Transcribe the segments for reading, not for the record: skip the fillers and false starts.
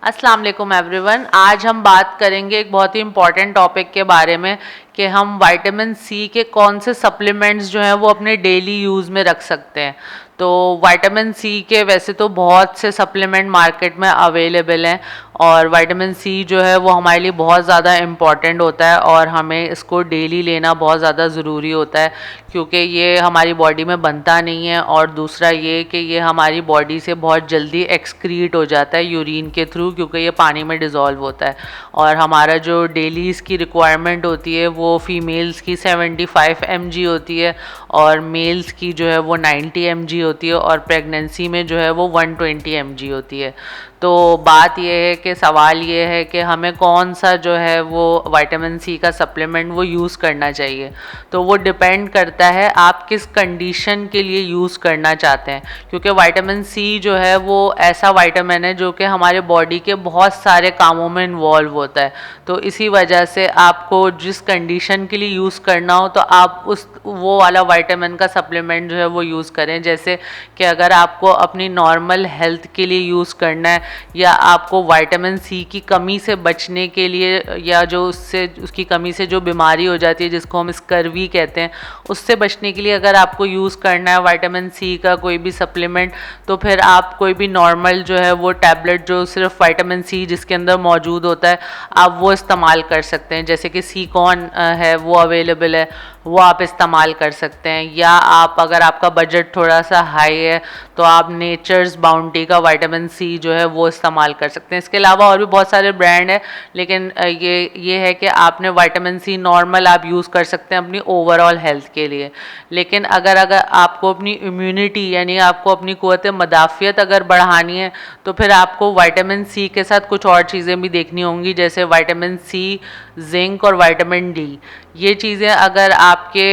अस्सलाम वालेकुम एवरीवन। आज हम बात करेंगे एक बहुत ही इम्पॉर्टेंट टॉपिक के बारे में कि हम विटामिन सी के कौन से सप्लीमेंट्स जो हैं वो अपने डेली यूज़ में रख सकते हैं। तो विटामिन सी के वैसे तो बहुत से सप्लीमेंट मार्केट में अवेलेबल हैं और विटामिन सी जो है वो हमारे लिए बहुत ज़्यादा इम्पॉर्टेंट होता है और हमें इसको डेली लेना बहुत ज़्यादा ज़रूरी होता है क्योंकि ये हमारी बॉडी में बनता नहीं है और दूसरा ये कि ये हमारी बॉडी से बहुत जल्दी एक्सक्रीट हो जाता है यूरिन के थ्रू क्योंकि ये पानी में डिज़ोल्व होता है। और हमारा जो डेली इसकी रिक्वायरमेंट होती है वो फीमेल्स की 75 mg होती है और मेल्स की जो है वो 90 mg होती है और प्रेगनेंसी में जो है वो 120 mg होती है। तो बात यह है कि सवाल ये है कि हमें कौन सा जो है वो विटामिन सी का सप्लीमेंट वो यूज़ करना चाहिए। तो वो डिपेंड करता है आप किस कंडीशन के लिए यूज़ करना चाहते हैं क्योंकि विटामिन सी जो है वो ऐसा विटामिन है जो कि हमारे बॉडी के बहुत सारे कामों में इन्वॉल्व होता है। तो इसी वजह से आपको जिस कंडीशन के लिए यूज़ करना हो तो आप वो वाला विटामिन का सप्लीमेंट जो है वो यूज़ करें। जैसे कि अगर आपको अपनी नॉर्मल हेल्थ के लिए यूज़ करना है या आपको विटामिन सी की कमी से बचने के लिए या जो उसकी कमी से जो बीमारी हो जाती है जिसको हम स्कर्वी कहते हैं उससे बचने के लिए अगर आपको यूज़ करना है विटामिन सी का कोई भी सप्लीमेंट तो फिर आप कोई भी नॉर्मल जो है वो टैबलेट जो सिर्फ विटामिन सी जिसके अंदर मौजूद होता है आप वो इस्तेमाल कर सकते हैं। जैसे कि सीकॉन है वो अवेलेबल है, वो आप इस्तेमाल कर सकते हैं। या आप अगर आपका बजट थोड़ा सा हाई है तो आप नेचर्स बाउंटी का विटामिन सी जो है वो इस्तेमाल कर सकते हैं। इसके अलावा और भी बहुत सारे ब्रांड हैं लेकिन ये है कि आपने विटामिन सी नॉर्मल आप यूज़ कर सकते हैं अपनी ओवरऑल हेल्थ के लिए। लेकिन अगर आपको अपनी इम्यूनिटी यानी आपको अपनी क़ुव्वत मदाफ़ियत अगर बढ़ानी है तो फिर आपको विटामिन सी के साथ कुछ और चीज़ें भी देखनी होंगी जैसे विटामिन सी, जिंक और विटामिन डी। ये चीज़ें अगर आपके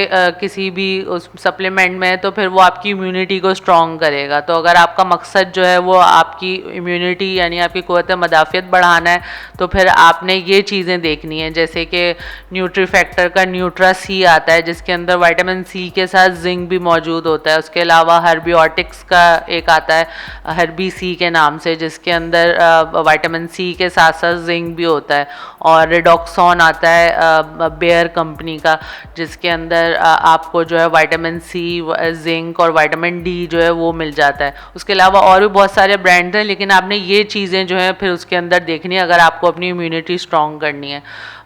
किसी भी उस सप्लीमेंट में है तो फिर वो आपकी इम्यूनिटी को स्ट्रॉन्ग करेगा। तो अगर आपका मकसद जो है वो आपकी इम्यूनिटी यानी आपकी क़ुव्वत मदाफ़ियत बढ़ाना है तो फिर आपने ये चीज़ें देखनी है। जैसे कि न्यूट्री फैक्टर का न्यूट्रा सी आता है जिसके अंदर विटामिन सी के साथ जिंक भी मौजूद होता है। उसके अलावा हर्बियोटिक्स का एक आता है हर्बी सी के नाम से जिसके अंदर विटामिन सी के साथ साथ जिंक भी होता है। और रिडॉक्सॉन आता है बेयर कंपनी का जिसके अंदर आपको जो है विटामिन सी, जिंक और विटामिन डी जो है वो मिल जाता है। उसके अलावा और भी बहुत सारे ब्रांड हैं लेकिन आपने ये चीज़ें जो हैं फिर उसके अंदर देखनी है अगर आपको अपनी इम्यूनिटी स्ट्रॉन्ग करनी है।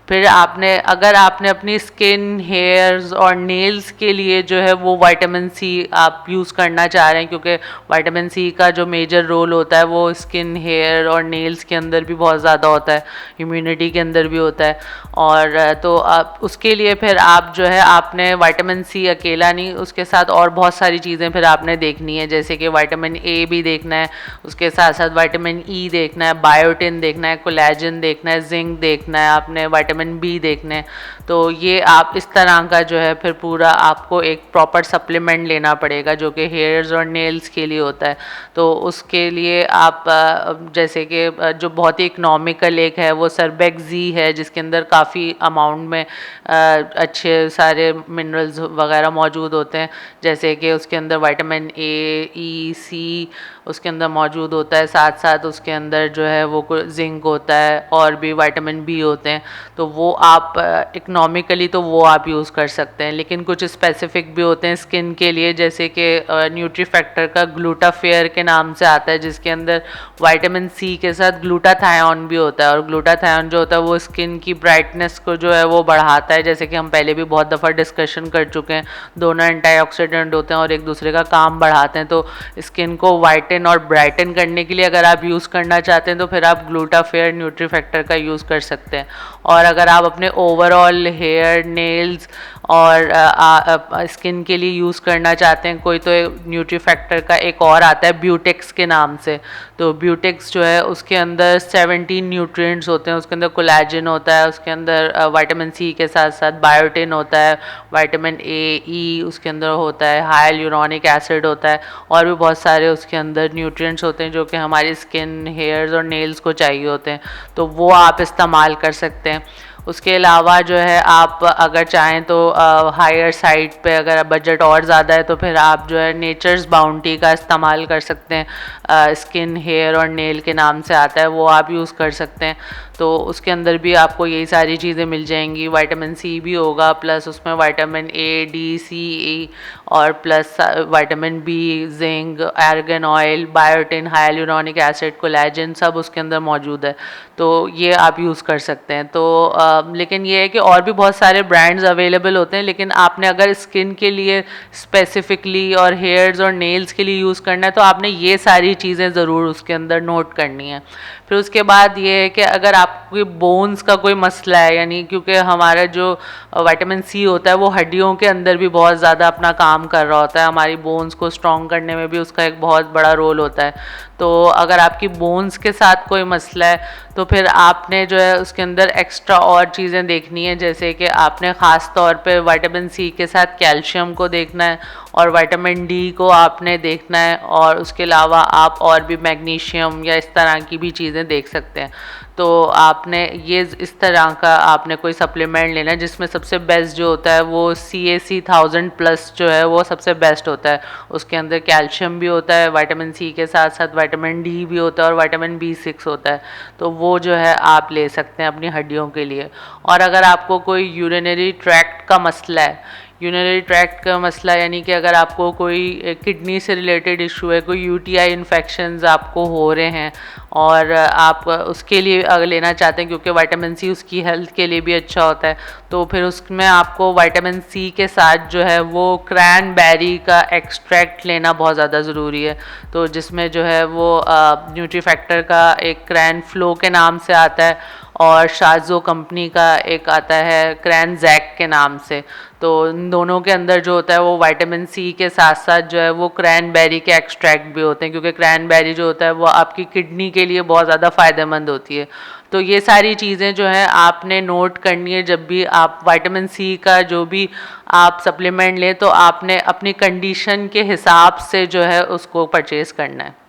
फिर अगर आपने अपनी स्किन, हेयर्स और नेल्स के लिए जो है वो विटामिन सी आप यूज़ करना चाह रहे हैं क्योंकि विटामिन सी का जो मेजर रोल होता है वो स्किन, हेयर और नेल्स के अंदर भी बहुत ज़्यादा होता है, इम्यूनिटी के अंदर भी होता है। और तो आप उसके लिए फिर आप जो है आपने विटामिन सी अकेला नहीं उसके साथ और बहुत सारी चीज़ें फिर आपने देखनी है जैसे कि विटामिन ए भी देखना है, उसके साथ साथ विटामिन ई देखना है, बायोटिन देखना है, कोलेजन देखना है, जिंक देखना है, आपने विटामिन बी देखने। तो ये आप इस तरह का जो है फिर पूरा आपको एक प्रॉपर सप्लीमेंट लेना पड़ेगा जो कि हेयर्स और नेल्स के लिए होता है। तो उसके लिए आप जैसे कि जो बहुत ही इकनॉमिकल एक है वो सर्बेक्सी है जिसके अंदर काफ़ी अमाउंट में अच्छे सारे मिनरल्स वगैरह मौजूद होते हैं जैसे कि उसके अंदर विटामिन ए, ई, सी उसके अंदर मौजूद होता है, साथ साथ उसके अंदर जो है वो जिंक होता है और भी विटामिन बी होते हैं। तो वो आप इकनॉमिकली तो वो आप यूज़ कर सकते हैं। लेकिन कुछ स्पेसिफिक भी होते हैं स्किन के लिए जैसे कि न्यूट्री फैक्टर का ग्लूटाफेयर के नाम से आता है जिसके अंदर विटामिन सी के साथ ग्लूटाथायोन भी होता है और ग्लूटाथायोन जो होता है वो स्किन की ब्राइटनेस को जो है वो बढ़ाता है। जैसे कि हम पहले भी बहुत दफ़ा डिस्कशन कर चुके हैं, दोनों एंटीऑक्सीडेंट होते हैं और एक दूसरे का काम बढ़ाते हैं। तो स्किन को वाइटन और ब्राइटन करने के लिए अगर आप यूज़ करना चाहते हैं तो फिर आप ग्लूटाफेयर न्यूट्री फैक्टर का यूज़ कर सकते हैं। और अगर आप अपने ओवरऑल हेयर, नेल्स और स्किन के लिए यूज़ करना चाहते हैं कोई तो न्यूट्री फैक्टर का एक और आता है ब्यूटेक्स के नाम से। तो ब्यूटेक्स जो है उसके अंदर 17 न्यूट्रिएंट्स होते हैं, उसके अंदर कोलेजन होता है, उसके अंदर विटामिन सी के साथ साथ बायोटिन होता है, विटामिन ए, ई उसके अंदर होता है, हाइलुरोनिक एसिड होता है और भी बहुत सारे उसके अंदर न्यूट्रिएंट्स होते हैं जो कि हमारी स्किन, हेयर्स और नेल्स को चाहिए होते हैं। तो वो आप इस्तेमाल कर सकते हैं। उसके अलावा जो है आप अगर चाहें तो हायर साइड पे अगर बजट और ज़्यादा है तो फिर आप जो है नेचर्स बाउंटी का इस्तेमाल कर सकते हैं। स्किन हेयर और नेल के नाम से आता है, वो आप यूज़ कर सकते हैं। तो उसके अंदर भी आपको यही सारी चीज़ें मिल जाएंगी। विटामिन सी भी होगा, प्लस उसमें vitamin A, D, C, E और plus vitamin B, zinc, argan oil, biotin, hyaluronic acid, collagen सब उसके अंदर मौजूद है। तो ये आप यूज़ कर सकते हैं। तो लेकिन ये है कि और भी बहुत सारे ब्रांड्स अवेलेबल होते हैं, लेकिन आपने अगर स्किन के लिए स्पेसिफिकली और हेयर्स और नेल्स के लिए यूज़ करना है तो आपने ये सारी चीज़ें ज़रूर उसके अंदर नोट करनी है। फिर उसके बाद ये है कि अगर आपके बोन्स का कोई मसला है, यानी क्योंकि हमारा जो विटामिन सी होता है वो हड्डियों के अंदर भी बहुत ज़्यादा अपना काम कर रहा होता है, हमारी बोन्स को स्ट्रॉन्ग करने में भी उसका एक बहुत बड़ा रोल होता है। तो अगर आपकी बोन्स के साथ कोई मसला है तो फिर आपने जो है उसके अंदर एक्स्ट्रा और चीज़ें देखनी है, जैसे कि आपने ख़ास तौर पे विटामिन सी के साथ कैल्शियम को देखना है और विटामिन डी को आपने देखना है, और उसके अलावा आप और भी मैग्नीशियम या इस तरह की भी चीज़ें देख सकते हैं। तो आपने ये इस तरह का आपने कोई सप्लीमेंट लेना है, जिसमें सबसे बेस्ट जो होता है वो CAC 1000+ जो है वो सबसे बेस्ट होता है। उसके अंदर कैल्शियम भी होता है, विटामिन सी के साथ साथ विटामिन डी भी होता है और विटामिन B6 होता है। तो वो जो है आप ले सकते हैं अपनी हड्डियों के लिए। और अगर आपको कोई यूरिनरी ट्रैक्ट का मसला है, यूरिनरी ट्रैक्ट का मसला यानी कि अगर आपको कोई किडनी से रिलेटेड इशू है, कोई UTI इन्फेक्शंस आपको हो रहे हैं और आप उसके लिए अगर लेना चाहते हैं, क्योंकि विटामिन सी उसकी हेल्थ के लिए भी अच्छा होता है, तो फिर उसमें आपको विटामिन सी के साथ जो है वो क्रैनबेरी का एक्सट्रैक्ट लेना बहुत ज़्यादा ज़रूरी है। तो जिसमें जो है वो न्यूट्रीफैक्टर का एक क्रैन फ्लो के नाम से आता है और शाज़ो कंपनी का एक आता है क्रैन जैक के नाम से। तो इन दोनों के अंदर जो होता है वो विटामिन सी के साथ साथ जो है वो क्रैनबेरी के एक्सट्रैक्ट भी होते हैं, क्योंकि क्रैनबेरी जो होता है वो आपकी किडनी के लिए बहुत ज़्यादा फ़ायदेमंद होती है। तो ये सारी चीज़ें जो हैं आपने नोट करनी है जब भी आप विटामिन सी का जो भी आप सप्लीमेंट लें, तो आपने अपनी कंडीशन के हिसाब से जो है उसको परचेज़ करना है।